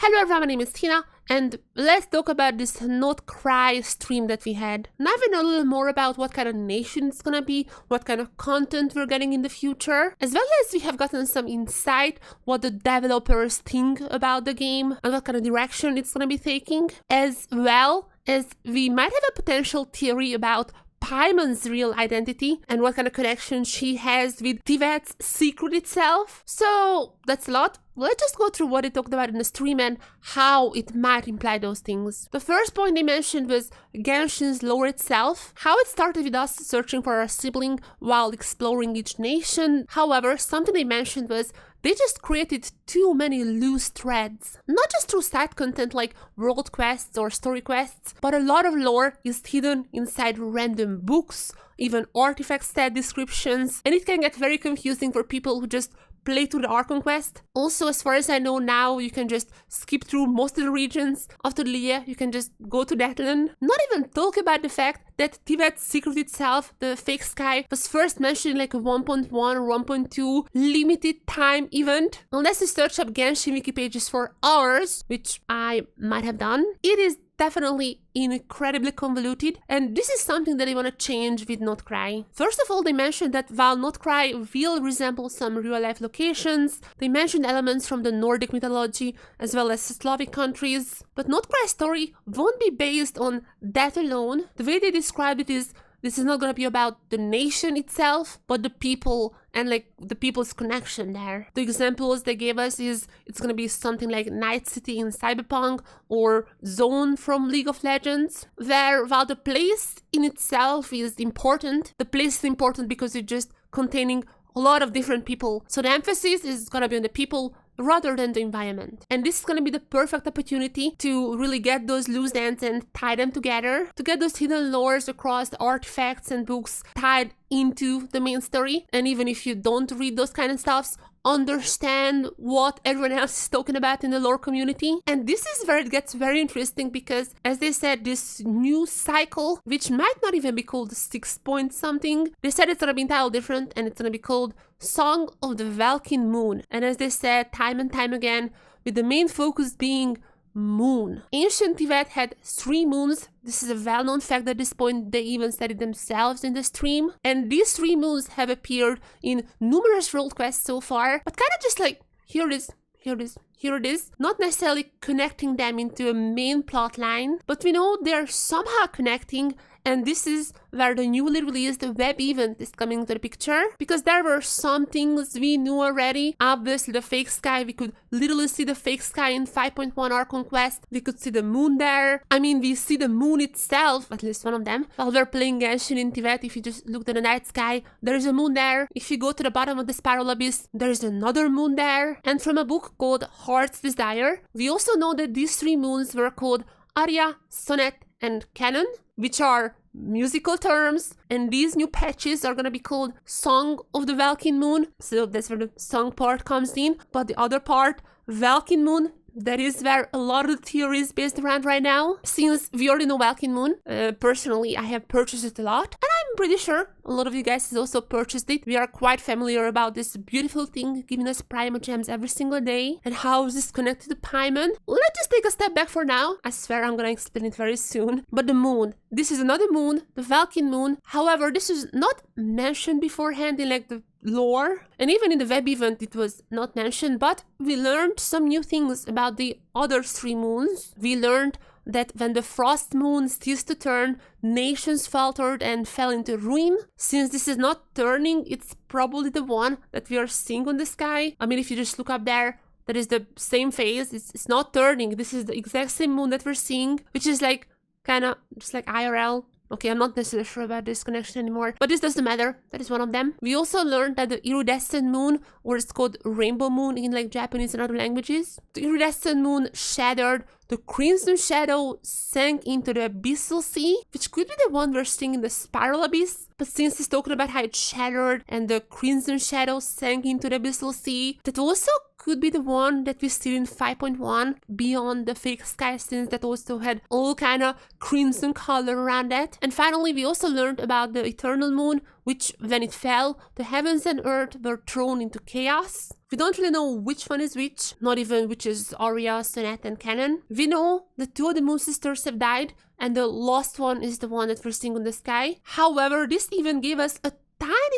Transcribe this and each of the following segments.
Hello everyone, my name is Tina, and let's talk about this Nod-Krai stream that we had. Now we know a little more about what kind of nation it's gonna be, what kind of content we're getting in the future, as well as we have gotten some insight what the developers think about the game and what kind of direction it's gonna be taking, as well as we might have a potential theory about PAIMON'S real identity and what kind of connection she has with Teyvat's secret itself. So that's a lot. Let's just go through what they talked about in the stream and how it might imply those things. The first point they mentioned was Genshin's lore itself, how it started with us searching for our sibling while exploring each nation. However, something they mentioned was they just created too many loose threads. Not just through side content like world quests or story quests, but a lot of lore is hidden inside random books, even artifact stat descriptions, and it can get very confusing for people who just play through the Archon quest. Also, as far as I know now, you can just skip through most of the regions of the Lia. You can just go to Deathland. Not even talk about the fact that Teyvat's secret itself, the fake sky, was first mentioned in like a 1.1 or 1.2 limited time event. Unless you search up Genshin wiki pages for hours, which I might have done, it is definitely incredibly convoluted, and this is something that they want to change with Nod-Krai. First of all, they mentioned that while Nod-Krai will resemble some real-life locations, they mentioned elements from the Nordic mythology as well as Slavic countries, but Nod-Krai's story won't be based on that alone. The way they described it is, this is not going to be about the nation itself, but the people and like the people's connection there. The examples they gave us is it's going to be something like Night City in Cyberpunk or Zone from League of Legends, where while the place in itself is important, the place is important because it's just containing a lot of different people. So the emphasis is going to be on the people rather than the environment. And this is going to be the perfect opportunity to really get those loose ends and tie them together, to get those hidden lores across the artifacts and books tied into the main story. And even if you don't read those kind of stuffs, understand what everyone else is talking about in the lore community. And this is where it gets very interesting because, as they said, this new cycle, which might not even be called 6 point something, they said it's gonna be entirely different and it's gonna be called Song of the Valkyrie Moon. And as they said time and time again, with the main focus being moon. Ancient Teyvat had 3 moons. This is a well-known fact at this point. They even said it themselves in the stream. And these 3 moons have appeared in numerous world quests so far, but kind of just like, here it is, here it is, here it is. Not necessarily connecting them into a main plot line, but we know they're somehow connecting. And this is where the newly released web event is coming into the picture, because there were some things we knew already. Obviously the fake sky, we could literally see the fake sky in 5.1 Archon quest. We could see the moon there. I mean, we see the moon itself, at least one of them, while we're playing Genshin in Teyvat. If you just look at the night sky, there's a moon there. If you go to the bottom of the spiral abyss, there's another moon there. And from a book called Heart's Desire, we also know that these 3 moons were called Aria, Sonnet, and Canon, which are musical terms, and these new patches are gonna be called Song of the Valkyrie Moon. So that's where the song part comes in, but the other part, Valkyrie Moon, that is where a lot of the theory is based around right now. Since we already know Valkyrie Moon, personally I have purchased it a lot, and I'm pretty sure a lot of you guys has also purchased it. We are quite familiar about this beautiful thing giving us Primo gems every single day, and how is this connected to Paimon. Let's just take a step back for now. I swear I'm gonna explain it very soon. But the moon, this is another moon, the Valkyrie Moon. However, this is not mentioned beforehand in like the lore, and even in the web event it was not mentioned, but we learned some new things about the other 3 moons. We learned that when the frost moon ceased to turn, nations faltered and fell into ruin. Since this is not turning, it's probably the one that we are seeing on the sky. I mean, if you just look up there, that is the same phase. It's not turning. This is the exact same moon that we're seeing, which is like kind of just like IRL. Okay, I'm not necessarily sure about this connection anymore, but this doesn't matter. That is one of them. We also learned that the iridescent moon, or it's called rainbow moon in like Japanese and other languages, the iridescent moon shattered, the crimson shadow sank into the abyssal sea, which could be the one we're seeing in the spiral abyss. But since he's talking about how it shattered and the crimson shadow sank into the abyssal sea, that also could be the one that we see in 5.1 beyond the fake sky scenes that also had all kind of crimson color around it. And finally, we also learned about the eternal moon, which when it fell, the heavens and earth were thrown into chaos. We don't really know which one is which, not even which is Arya, Sonnet, and Canon. We know that 2 of the moon sisters have died, and the last one is the one that we're seeing in the sky. However, this even gave us a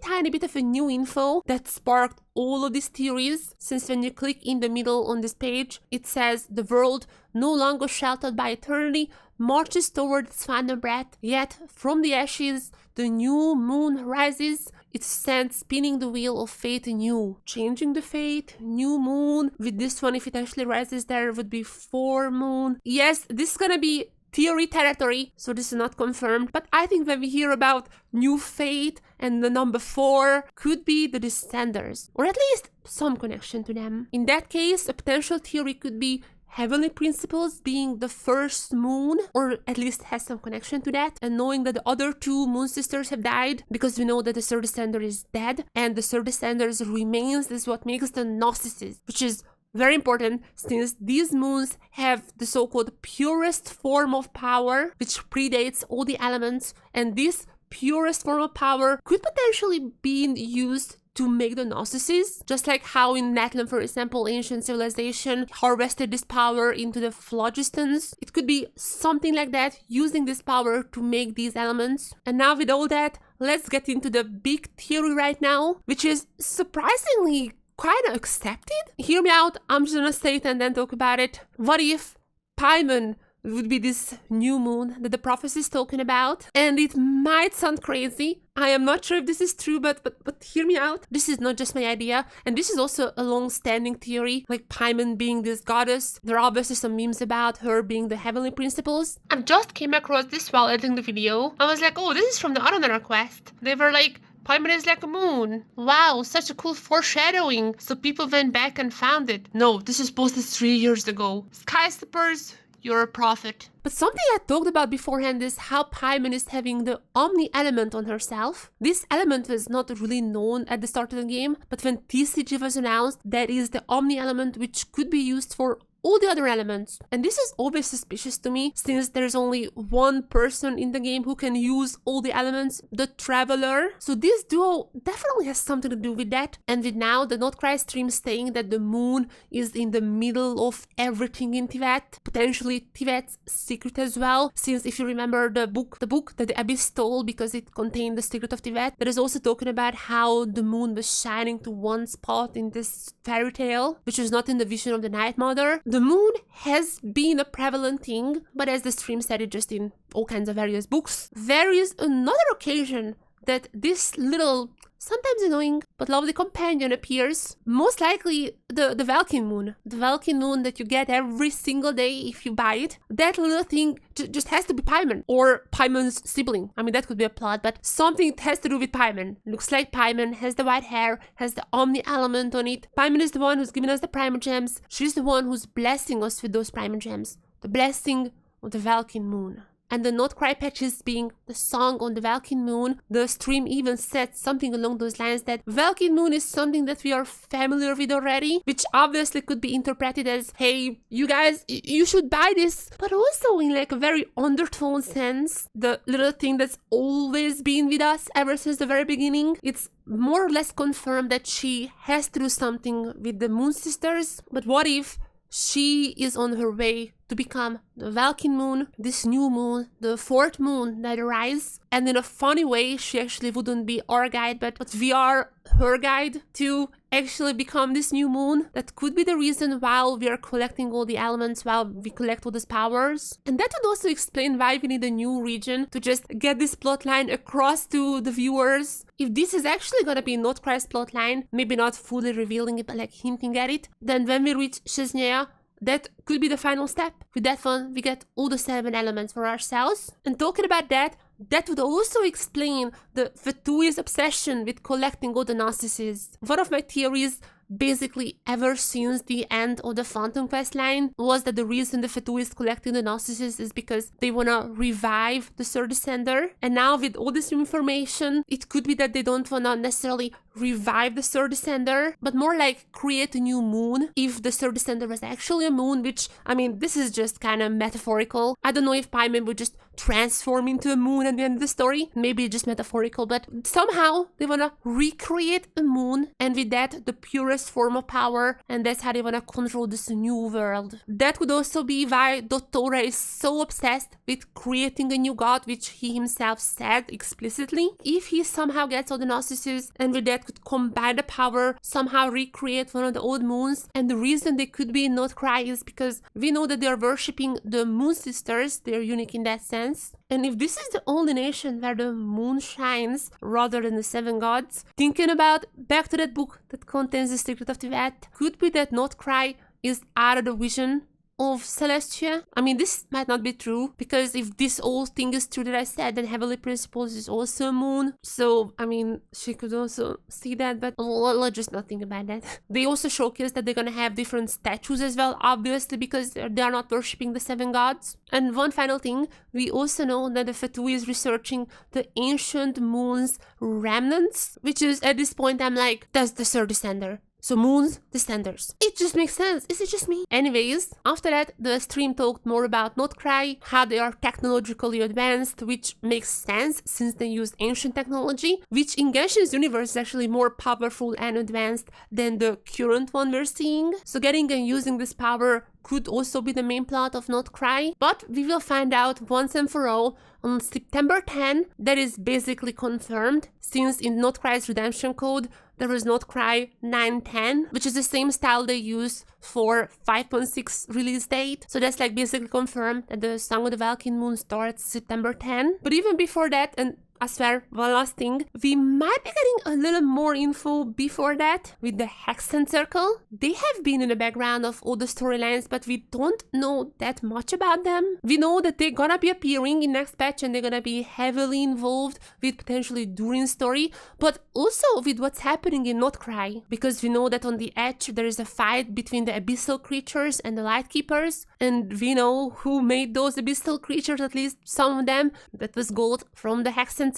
tiny bit of a new info that sparked all of these theories, since when you click in the middle on this page, it says the world, no longer sheltered by eternity, marches toward its final breath, yet from the ashes the new moon rises, it stands spinning the wheel of fate anew, changing the fate, new moon. With this one, if it actually rises, there would be 4 moon. Yes, this is gonna be theory territory, so this is not confirmed, but I think when we hear about new fate and the number 4, could be the descenders, or at least some connection to them. In that case, a potential theory could be heavenly principles being the first moon, or at least has some connection to that, and knowing that the other 2 moon sisters have died, because we know that the third descender is dead, and the third descender's remains is what makes the Gnostices, which is very important, since these moons have the so-called purest form of power, which predates all the elements, and this purest form of power could potentially be used to make the Gnostices, just like how in Natlan, for example, ancient civilization harvested this power into the phlogistons. It could be something like that, using this power to make these elements. And now with all that, let's get into the big theory right now, which is surprisingly kind of accepted. Hear me out, I'm just gonna say it and then talk about it. What if Paimon would be this new moon that the prophecy is talking about? And it might sound crazy. I am not sure if this is true, but hear me out. This is not just my idea, and this is also a long-standing theory, like Paimon being this goddess. There are obviously some memes about her being the heavenly principles. I just came across this while editing the video. I was like, oh, this is from the Autumn quest. They were like, Paimon is like a moon. Wow, such a cool foreshadowing. So people went back and found it. No, this is posted 3 years ago. Sky Slippers, you're a prophet. But something I talked about beforehand is how Paimon is having the Omni element on herself. This element was not really known at the start of the game, but when TCG was announced, that is the Omni element, which could be used for all the other elements. And this is always suspicious to me, since there's only one person in the game who can use all the elements, the Traveler. So this duo definitely has something to do with that. And with now the Nod-Krai stream saying that the moon is in the middle of everything in Teyvat, potentially Teyvat's secret as well, since if you remember the book that the Abyss stole because it contained the secret of Teyvat, that is also talking about how the moon was shining to one spot in this fairy tale, which was not in the vision of the Night Mother. The moon has been a prevalent thing, but as the stream said it just in all kinds of various books, there is another occasion that this little, sometimes annoying but lovely companion appears. Most likely the Valkyrie moon. The Valkyrie moon that you get every single day if you buy it. That little thing just has to be Paimon, or Paimon's sibling. I mean, that could be a plot, but something has to do with Paimon. Looks like Paimon, has the white hair, has the Omni element on it. Paimon is the one who's giving us the Primal Gems. She's the one who's blessing us with those Primal Gems. The blessing of the Valkyrie moon. And the Nod-Krai patches being the song on the Valkyrie moon. The stream even said something along those lines that Valkyrie moon is something that we are familiar with already, which obviously could be interpreted as, hey, you guys, you should buy this, but also in like a very undertone sense, the little thing that's always been with us ever since the very beginning. It's more or less confirmed that she has to do something with the moon sisters, but what if she is on her way to become the Valkyrie moon, this new moon, the 4th moon that arises, and in a funny way she actually wouldn't be our guide, but we are her guide to actually become this new moon. That could be the reason while we are collecting all the elements, while we collect all these powers. And that would also explain why we need a new region to just get this plotline across to the viewers. If this is actually gonna be Nod-Krai's plotline, maybe not fully revealing it but like hinting at it, then when we reach Chesnea, that could be the final step. With that one, we get all the 7 elements for ourselves. And talking about that, that would also explain the Fatui's obsession with collecting all the Gnostices. One of my theories, basically ever since the end of the Phantom quest line, was that the reason the Fatui is collecting the Gnostices is because they wanna revive the third descender. And now with all this information, it could be that they don't wanna necessarily revive the third descender, but more like create a new moon if the third descender was actually a moon, which, I mean, this is just kind of metaphorical. I don't know if Paimon would just transform into a moon at the end of the story. Maybe just metaphorical, but somehow they want to recreate a moon, and with that, the purest form of power, and that's how they want to control this new world. That could also be why Dottora is so obsessed with creating a new god, which he himself said explicitly. If he somehow gets all the Narcissus, and with that could combine the power, somehow recreate one of the old moons, and the reason they could be in Nod-Krai is because we know that they are worshipping the Moon Sisters. They're unique in that sense. And if this is the only nation where the moon shines rather than the seven gods, thinking about back to that book that contains the secret of Teyvat, could be that Nod-Krai is out of the vision of Celestia. I mean, this might not be true, because if this whole thing is true that I said, then Heavenly Principles is also a moon. So, I mean, she could also see that, but let's just not think about that. They also showcase that they're gonna have different statues as well, obviously, because they are not worshipping the seven gods. And one final thing, we also know that the Fatui is researching the ancient moon's remnants, which is, at this point, I'm like, that's the third descender. So moons, descenders. It just makes sense. Is it just me? Anyways, after that, the stream talked more about Nod-Krai, how they are technologically advanced, which makes sense since they use ancient technology, which in Genshin's universe is actually more powerful and advanced than the current one we're seeing. So getting and using this power could also be the main plot of Nod-Krai, but we will find out once and for all on September 10. That is basically confirmed, since in Nod-Krai's redemption code there is Nod-Krai 910, which is the same style they use for 5.6 release date. So that's like basically confirmed that the Song of the Valkyrie Moon starts September 10. But even before that, and I swear, one last thing, we might be getting a little more info before that with the Hexenzirkel. They have been in the background of all the storylines, but we don't know that much about them. We know that they're gonna be appearing in next patch and they're gonna be heavily involved with potentially during story, but also with what's happening in Nod-Krai, because we know that on the edge there is a fight between the abyssal creatures and the light keepers, and we know who made those abyssal creatures, at least some of them. That was gold from the Hexenzirkel.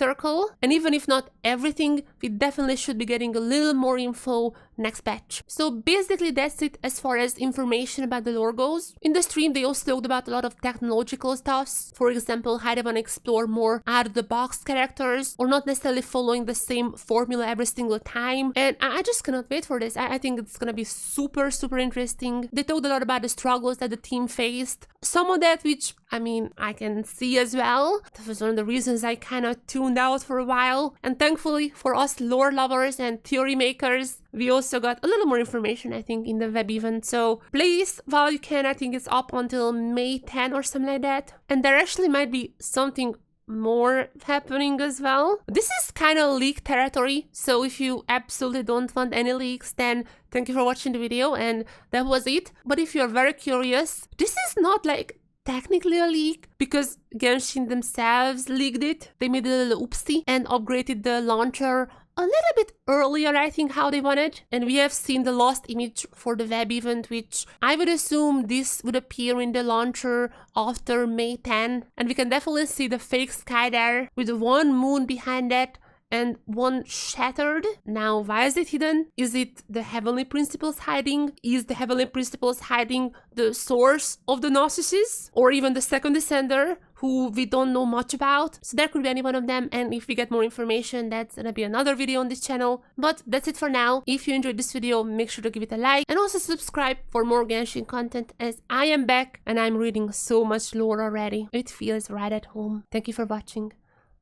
And even if not everything, we definitely should be getting a little more info next patch. So basically that's it as far as information about the lore goes. In the stream they also talked about a lot of technological stuffs. For example, how they want to explore more out-of-the-box characters, or not necessarily following the same formula every single time. And I just cannot wait for this. I think it's gonna be super interesting. They talked a lot about the struggles that the team faced. Some of that which, I mean, I can see as well. That was one of the reasons I kind of tuned out for a while. And thankfully for us lore lovers and theory makers, we also got a little more information, I think, in the web event. So please, while you can, I think it's up until May 10 or something like that. And there actually might be something more happening as well. This is kind of leak territory, so if you absolutely don't want any leaks, then thank you for watching the video, and that was it. But if you're very curious, this is not like technically a leak, because Genshin themselves leaked it. They made a little oopsie and upgraded the launcher a little bit earlier, I think, how they wanted. And we have seen the last image for the web event, which I would assume this would appear in the launcher after May 10. And we can definitely see the fake sky there with one moon behind it and one shattered. Now, why is it hidden? Is it the Heavenly Principles hiding? Is the Heavenly Principles hiding the source of the Narcissus? Or even the second descender, who we don't know much about? So there could be any one of them, and if we get more information, that's gonna be another video on this channel. But that's it for now. If you enjoyed this video, make sure to give it a like, and also subscribe for more Genshin content, as I am back and I'm reading so much lore already. It feels right at home. Thank you for watching.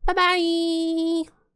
Bye bye!